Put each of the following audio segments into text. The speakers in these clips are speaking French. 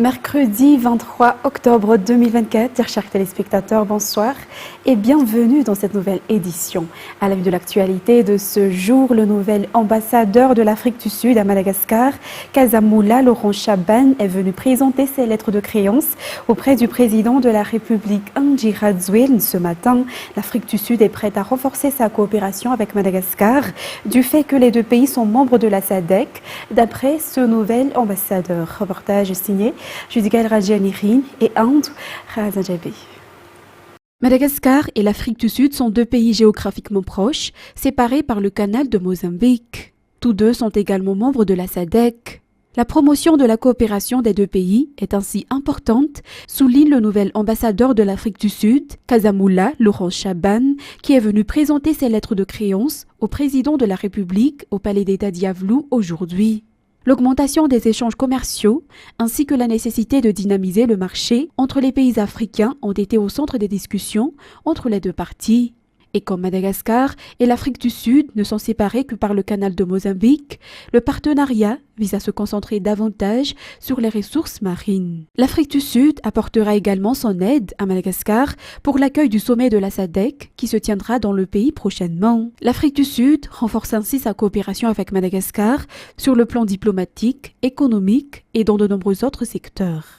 Mercredi 23 octobre 2024, chers téléspectateurs, bonsoir et bienvenue dans cette nouvelle édition. À la vue de l'actualité de ce jour, le nouvel ambassadeur de l'Afrique du Sud à Madagascar, Casamoula Laurent Chaban, est venu présenter ses lettres de créance auprès du président de la République Andry Rajoelina ce matin. L'Afrique du Sud est prête à renforcer sa coopération avec Madagascar du fait que les deux pays sont membres de la SADC, d'après ce nouvel ambassadeur. Reportage signé Judigal Rajanirin et Andrew Razajabi. Madagascar et l'Afrique du Sud sont deux pays géographiquement proches, séparés par le canal de Mozambique. Tous deux sont également membres de la SADC. La promotion de la coopération des deux pays est ainsi importante, souligne le nouvel ambassadeur de l'Afrique du Sud, Casamoula Laurent Chaban, qui est venu présenter ses lettres de créance au président de la République au Palais d'État d'Iavlou aujourd'hui. L'augmentation des échanges commerciaux ainsi que la nécessité de dynamiser le marché entre les pays africains ont été au centre des discussions entre les deux parties. Et comme Madagascar et l'Afrique du Sud ne sont séparés que par le canal de Mozambique, le partenariat vise à se concentrer davantage sur les ressources marines. L'Afrique du Sud apportera également son aide à Madagascar pour l'accueil du sommet de la SADC qui se tiendra dans le pays prochainement. L'Afrique du Sud renforce ainsi sa coopération avec Madagascar sur le plan diplomatique, économique et dans de nombreux autres secteurs.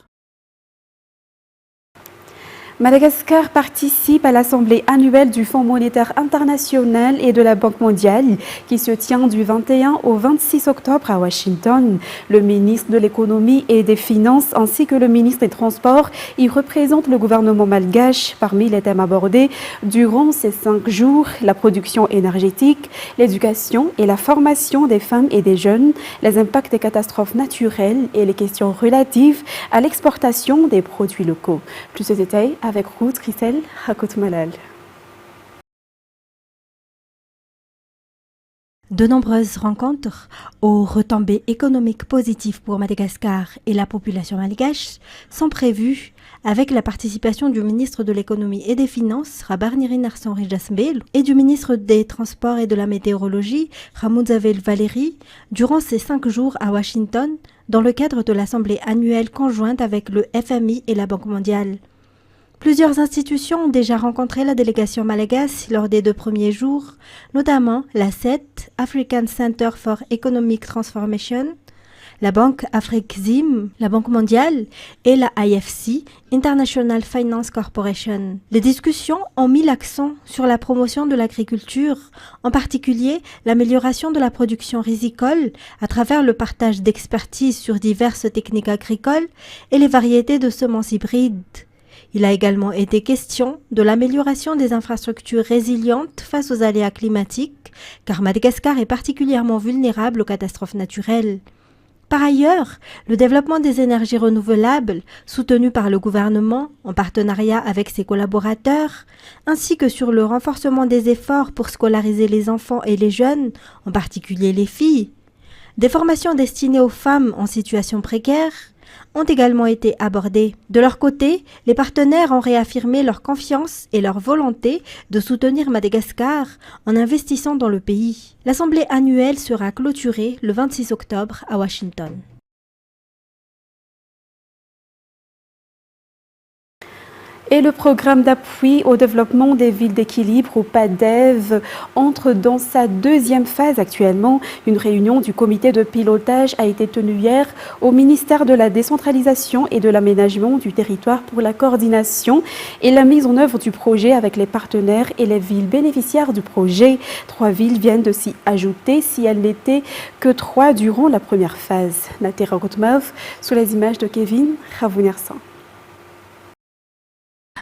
Madagascar participe à l'Assemblée annuelle du Fonds monétaire international et de la Banque mondiale qui se tient du 21 au 26 octobre à Washington. Le ministre de l'économie et des finances ainsi que le ministre des Transports y représentent le gouvernement malgache. Parmi les thèmes abordés durant ces 5 jours, la production énergétique, l'éducation et la formation des femmes et des jeunes, les impacts des catastrophes naturelles et les questions relatives à l'exportation des produits locaux. Plus de détails avec Ruth Christelle Rakot-Malal. De nombreuses rencontres aux retombées économiques positives pour Madagascar et la population malgache sont prévues avec la participation du ministre de l'économie et des finances, Rabarnirin Arsenri Jasmbel, et du ministre des Transports et de la météorologie, Ramoudzavel Valéry, durant ces 5 jours à Washington, dans le cadre de l'Assemblée annuelle conjointe avec le FMI et la Banque mondiale. Plusieurs institutions ont déjà rencontré la délégation malagasy lors des 2 premiers jours, notamment la CET, African Center for Economic Transformation, la Banque Afrexim, la Banque mondiale et la IFC, International Finance Corporation. Les discussions ont mis l'accent sur la promotion de l'agriculture, en particulier l'amélioration de la production rizicole à travers le partage d'expertise sur diverses techniques agricoles et les variétés de semences hybrides. Il a également été question de l'amélioration des infrastructures résilientes face aux aléas climatiques, car Madagascar est particulièrement vulnérable aux catastrophes naturelles. Par ailleurs, le développement des énergies renouvelables, soutenu par le gouvernement en partenariat avec ses collaborateurs, ainsi que sur le renforcement des efforts pour scolariser les enfants et les jeunes, en particulier les filles, des formations destinées aux femmes en situation précaire, ont également été abordés. De leur côté, les partenaires ont réaffirmé leur confiance et leur volonté de soutenir Madagascar en investissant dans le pays. L'Assemblée annuelle sera clôturée le 26 octobre à Washington. Et le programme d'appui au développement des villes d'équilibre, ou PADEV, entre dans sa 2e phase actuellement. Une réunion du comité de pilotage a été tenue hier au ministère de la décentralisation et de l'aménagement du territoire pour la coordination et la mise en œuvre du projet avec les partenaires et les villes bénéficiaires du projet. 3 villes viennent de s'y ajouter si elles n'étaient que 3 durant la première phase. Natera Gotmav, sous les images de Kevin Ravounersan.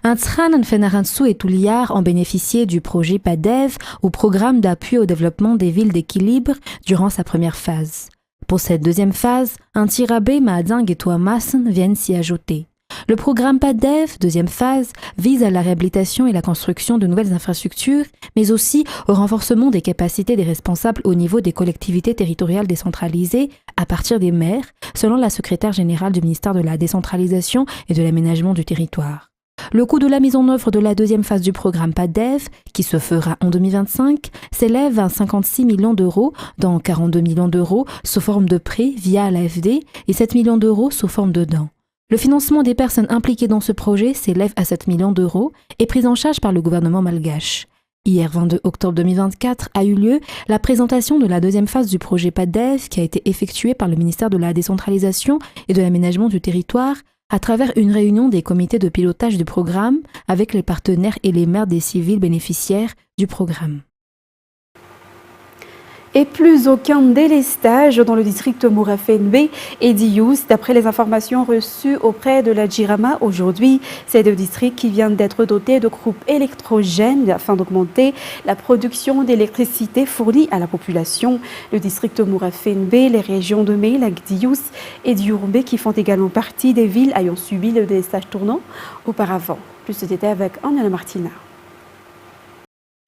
Antsran, Fenaransu et Touliar ont bénéficié du projet PADEV ou programme d'appui au développement des villes d'équilibre durant sa première phase. Pour cette 2e phase, Antirabé, Mahading et Touamassen viennent s'y ajouter. Le programme PADEV, 2e phase, vise à la réhabilitation et la construction de nouvelles infrastructures, mais aussi au renforcement des capacités des responsables au niveau des collectivités territoriales décentralisées à partir des maires, selon la secrétaire générale du ministère de la décentralisation et de l'aménagement du territoire. Le coût de la mise en œuvre de la 2e phase du programme PADEV, qui se fera en 2025, s'élève à 56 millions d'euros, dont 42 millions d'euros sous forme de prêts via l'AFD et 7 millions d'euros sous forme de dons. Le financement des personnes impliquées dans ce projet s'élève à 7 millions d'euros et pris en charge par le gouvernement malgache. Hier 22 octobre 2024 a eu lieu la présentation de la deuxième phase du projet PADEV qui a été effectuée par le ministère de la Décentralisation et de l'Aménagement du Territoire à travers une réunion des comités de pilotage du programme avec les partenaires et les maires des civils bénéficiaires du programme. Et plus aucun délestage dans le district Mourafenbe et d'Iyous, d'après les informations reçues auprès de la Jirama aujourd'hui. Ces deux districts qui viennent d'être dotés de groupes électrogènes afin d'augmenter la production d'électricité fournie à la population. Le district Mourafenbe, les régions de Meilak, d'Iyous et d'Yourumbe qui font également partie des villes ayant subi le délestage tournant auparavant. Plus de détails avec Anya Martina.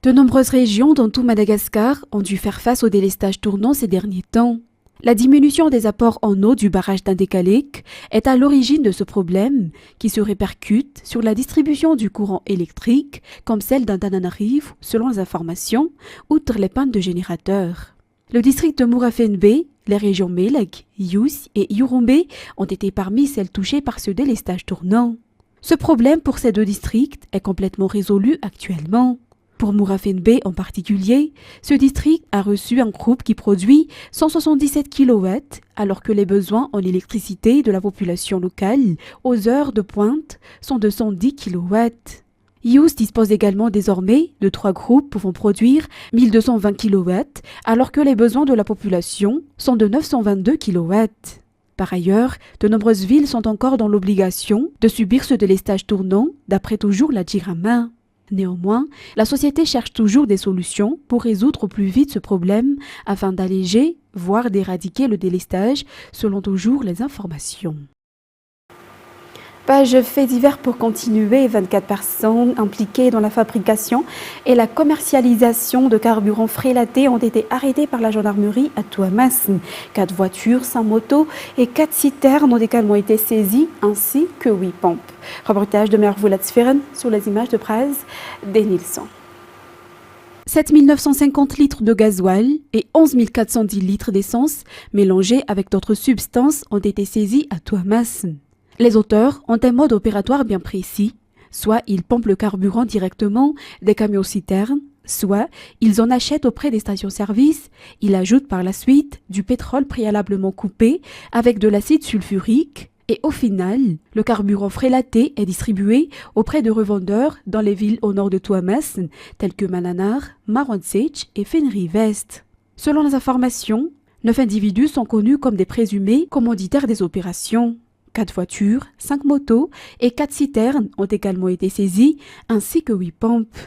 De nombreuses régions dans tout Madagascar ont dû faire face au délestage tournant ces derniers temps. La diminution des apports en eau du barrage d'Indékalek est à l'origine de ce problème qui se répercute sur la distribution du courant électrique comme celle d'Antananarivo selon les informations, outre les pannes de générateurs. Le district de Mourafenbe, les régions Meilak, Yous et Yourumbe ont été parmi celles touchées par ce délestage tournant. Ce problème pour ces deux districts est complètement résolu actuellement. Pour Mourafenbe en particulier, ce district a reçu un groupe qui produit 177 kW alors que les besoins en électricité de la population locale aux heures de pointe sont de 110 kW. Yous dispose également désormais de 3 groupes pouvant produire 1220 kW alors que les besoins de la population sont de 922 kW. Par ailleurs, de nombreuses villes sont encore dans l'obligation de subir ce délestage tournant d'après toujours la Jirama. Néanmoins, la société cherche toujours des solutions pour résoudre au plus vite ce problème afin d'alléger, voire d'éradiquer le délestage, selon toujours les informations. Page faits divers pour continuer. 24 personnes impliquées dans la fabrication et la commercialisation de carburant frélaté ont été arrêtées par la gendarmerie à Touamas. 4 voitures, 5 motos et 4 citernes ont également été saisies, ainsi que 8 pompes. Reportage de Mervoulat-Sferen sur les images de Praz d'Enilson. 7 950 litres de gasoil et 11 410 litres d'essence mélangés avec d'autres substances ont été saisis à Touamas. Les auteurs ont un mode opératoire bien précis, soit ils pompent le carburant directement des camions-citernes, soit ils en achètent auprès des stations-service, ils ajoutent par la suite du pétrole préalablement coupé avec de l'acide sulfurique et au final, le carburant frélaté est distribué auprès de revendeurs dans les villes au nord de Touamas, telles que Mananar, Marwantsech et Fenri-Vest. Selon les informations, 9 individus sont connus comme des présumés commanditaires des opérations. 4 voitures, 5 motos et 4 citernes ont également été saisies, ainsi que 8 pompes.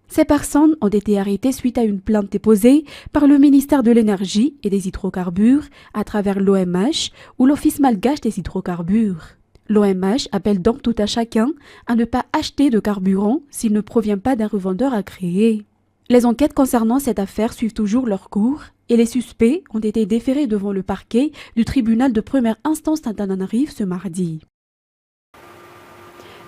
Ces personnes ont été arrêtées suite à une plainte déposée par le ministère de l'Énergie et des Hydrocarbures à travers l'OMH ou l'Office malgache des hydrocarbures. L'OMH appelle donc tout à chacun à ne pas acheter de carburant s'il ne provient pas d'un revendeur agréé. Les enquêtes concernant cette affaire suivent toujours leur cours et les suspects ont été déférés devant le parquet du tribunal de première instance d'Antananarivo ce mardi.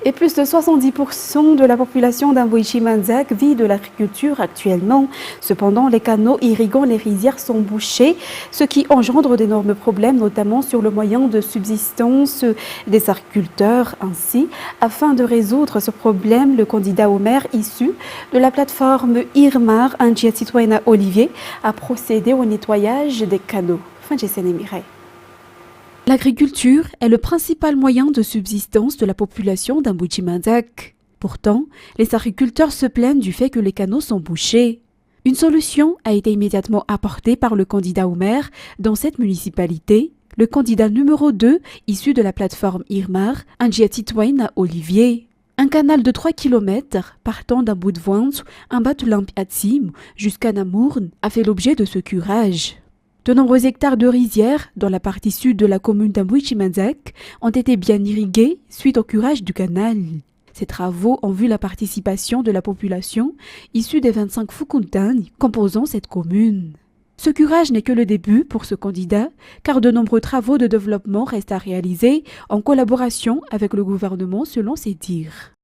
Et plus de 70% de la population d'Amboichi-Manzac vit de l'agriculture actuellement. Cependant, les canaux irriguant les rizières sont bouchés, ce qui engendre d'énormes problèmes, notamment sur le moyen de subsistance des agriculteurs. Ainsi, afin de résoudre ce problème, le candidat au maire issu de la plateforme IRMAR, Angia Citoyena Olivier, a procédé au nettoyage des canaux. Fin de Mireille. L'agriculture est le principal moyen de subsistance de la population d'Amboichi-Manzac. Pourtant, les agriculteurs se plaignent du fait que les canaux sont bouchés. Une solution a été immédiatement apportée par le candidat au maire dans cette municipalité, le candidat numéro 2 issu de la plateforme IRMAR, Angia Citoyena Olivier. Un canal de 3 km partant d'Amboudvoins, un Batulamp Atsim jusqu'à Namourne a fait l'objet de ce curage. De nombreux hectares de rizières dans la partie sud de la commune d'Amboichi-Manzac ont été bien irrigués suite au curage du canal. Ces travaux ont vu la participation de la population issue des 25 Fukuntani composant cette commune. Ce curage n'est que le début pour ce candidat, car de nombreux travaux de développement restent à réaliser en collaboration avec le gouvernement selon ses dires.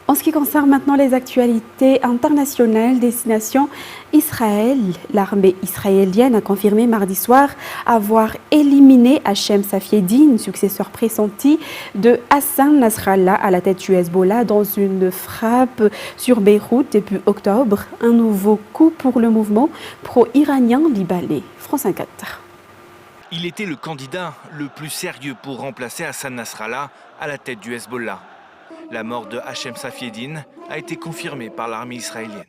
En ce qui concerne maintenant les actualités internationales, destination Israël, l'armée israélienne a confirmé mardi soir avoir éliminé Hachem Safieddine, successeur pressenti de Hassan Nasrallah à la tête du Hezbollah dans une frappe sur Beyrouth début octobre. Un nouveau coup pour le mouvement pro-iranien libanais. France 24. Il était le candidat le plus sérieux pour remplacer Hassan Nasrallah à la tête du Hezbollah. La mort de Hachem Safieddine a été confirmée par l'armée israélienne.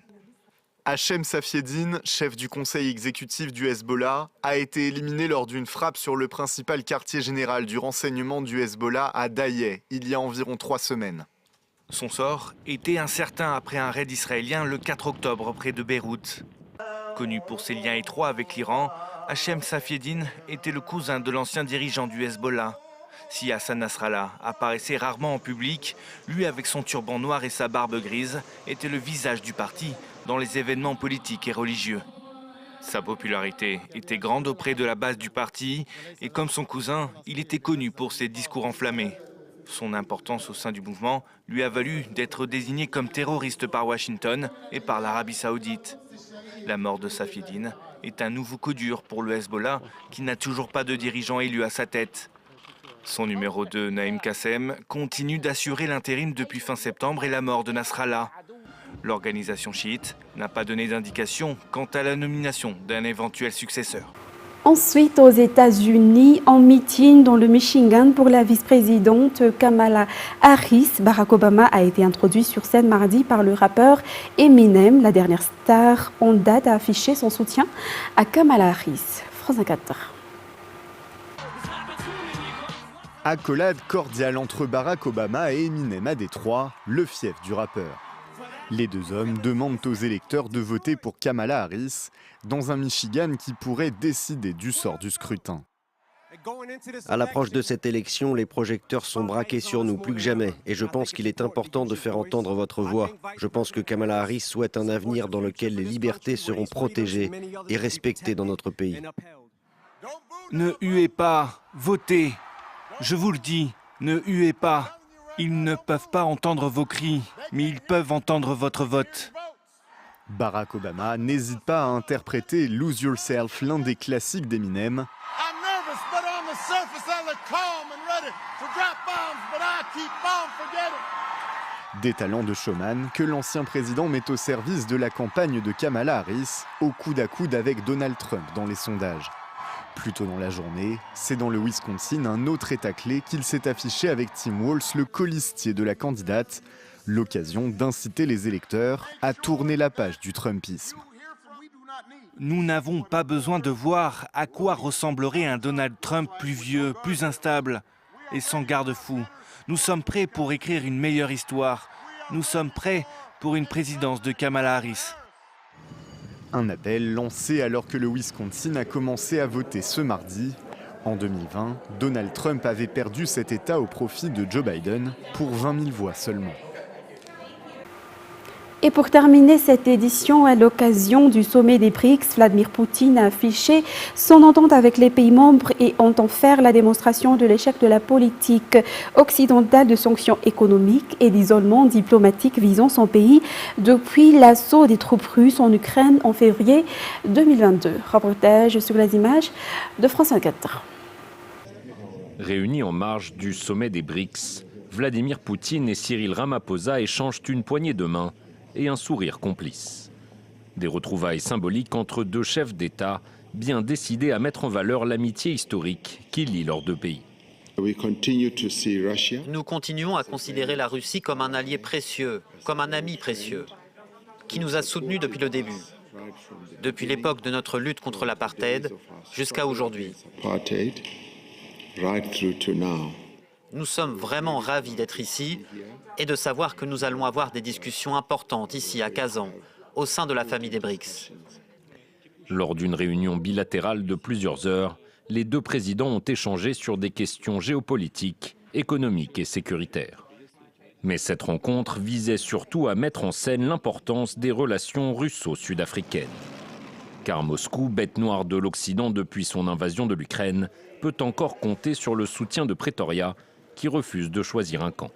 Hachem Safieddine, chef du conseil exécutif du Hezbollah, a été éliminé lors d'une frappe sur le principal quartier général du renseignement du Hezbollah à Daïeh, il y a environ 3 semaines. Son sort était incertain après un raid israélien le 4 octobre près de Beyrouth. Connu pour ses liens étroits avec l'Iran, Hachem Safieddine était le cousin de l'ancien dirigeant du Hezbollah. Si Hassan Nasrallah apparaissait rarement en public, lui avec son turban noir et sa barbe grise était le visage du parti dans les événements politiques et religieux. Sa popularité était grande auprès de la base du parti et comme son cousin, il était connu pour ses discours enflammés. Son importance au sein du mouvement lui a valu d'être désigné comme terroriste par Washington et par l'Arabie Saoudite. La mort de Safieddine est un nouveau coup dur pour le Hezbollah qui n'a toujours pas de dirigeant élu à sa tête. Son numéro 2, Naïm Kassem, continue d'assurer l'intérim depuis fin septembre et la mort de Nasrallah. L'organisation chiite n'a pas donné d'indication quant à la nomination d'un éventuel successeur. Ensuite, aux États-Unis, en meeting dans le Michigan pour la vice-présidente Kamala Harris, Barack Obama a été introduit sur scène mardi par le rappeur Eminem. La dernière star en date a affiché son soutien à Kamala Harris. France 24. Accolade cordiale entre Barack Obama et Eminem à Détroit, le fief du rappeur. Les deux hommes demandent aux électeurs de voter pour Kamala Harris dans un Michigan qui pourrait décider du sort du scrutin. À l'approche de cette élection, les projecteurs sont braqués sur nous plus que jamais et je pense qu'il est important de faire entendre votre voix. Je pense que Kamala Harris souhaite un avenir dans lequel les libertés seront protégées et respectées dans notre pays. Ne huez pas, votez. Je vous le dis, ne huez pas. Ils ne peuvent pas entendre vos cris, mais ils peuvent entendre votre vote. Barack Obama n'hésite pas à interpréter Lose Yourself, l'un des classiques d'Eminem. Des talents de showman que l'ancien président met au service de la campagne de Kamala Harris, au coude à coude avec Donald Trump dans les sondages. Plus tôt dans la journée, c'est dans le Wisconsin, un autre état clé, qu'il s'est affiché avec Tim Walz, le colistier de la candidate, l'occasion d'inciter les électeurs à tourner la page du Trumpisme. Nous n'avons pas besoin de voir à quoi ressemblerait un Donald Trump plus vieux, plus instable et sans garde-fou. Nous sommes prêts pour écrire une meilleure histoire. Nous sommes prêts pour une présidence de Kamala Harris. Un appel lancé alors que le Wisconsin a commencé à voter ce mardi. En 2020, Donald Trump avait perdu cet État au profit de Joe Biden pour 20 000 voix seulement. Et pour terminer cette édition, à l'occasion du sommet des BRICS, Vladimir Poutine a affiché son entente avec les pays membres et entend faire la démonstration de l'échec de la politique occidentale de sanctions économiques et d'isolement diplomatique visant son pays depuis l'assaut des troupes russes en Ukraine en février 2022. Reportage sur les images de France 24. Réunis en marge du sommet des BRICS, Vladimir Poutine et Cyril Ramaphosa échangent une poignée de main et un sourire complice. Des retrouvailles symboliques entre deux chefs d'État bien décidés à mettre en valeur l'amitié historique qui lie leurs deux pays. Nous continuons à considérer la Russie comme un allié précieux, comme un ami précieux, qui nous a soutenus depuis le début, depuis l'époque de notre lutte contre l'apartheid jusqu'à aujourd'hui. Nous sommes vraiment ravis d'être ici et de savoir que nous allons avoir des discussions importantes ici à Kazan, au sein de la famille des BRICS. Lors d'une réunion bilatérale de plusieurs heures, les deux présidents ont échangé sur des questions géopolitiques, économiques et sécuritaires. Mais cette rencontre visait surtout à mettre en scène l'importance des relations russo-sud-africaines. Car Moscou, bête noire de l'Occident depuis son invasion de l'Ukraine, peut encore compter sur le soutien de Pretoria, qui refuse de choisir un camp.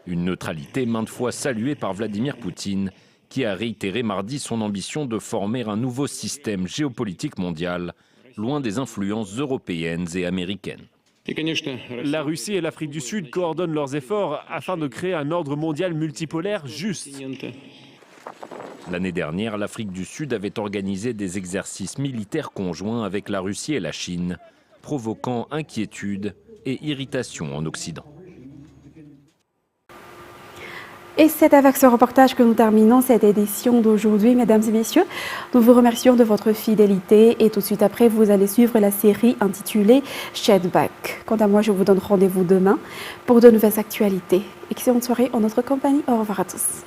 Une neutralité maintes fois saluée par Vladimir Poutine, qui a réitéré mardi son ambition de former un nouveau système géopolitique mondial, loin des influences européennes et américaines. La Russie et l'Afrique du Sud coordonnent leurs efforts afin de créer un ordre mondial multipolaire juste. L'année dernière, l'Afrique du Sud avait organisé des exercices militaires conjoints avec la Russie et la Chine, provoquant inquiétude et irritation en Occident. Et c'est avec ce reportage que nous terminons cette édition d'aujourd'hui, mesdames et messieurs. Nous vous remercions de votre fidélité et tout de suite après, vous allez suivre la série intitulée Shedback. Quant à moi, je vous donne rendez-vous demain pour de nouvelles actualités. Excellente soirée en notre compagnie. Au revoir à tous.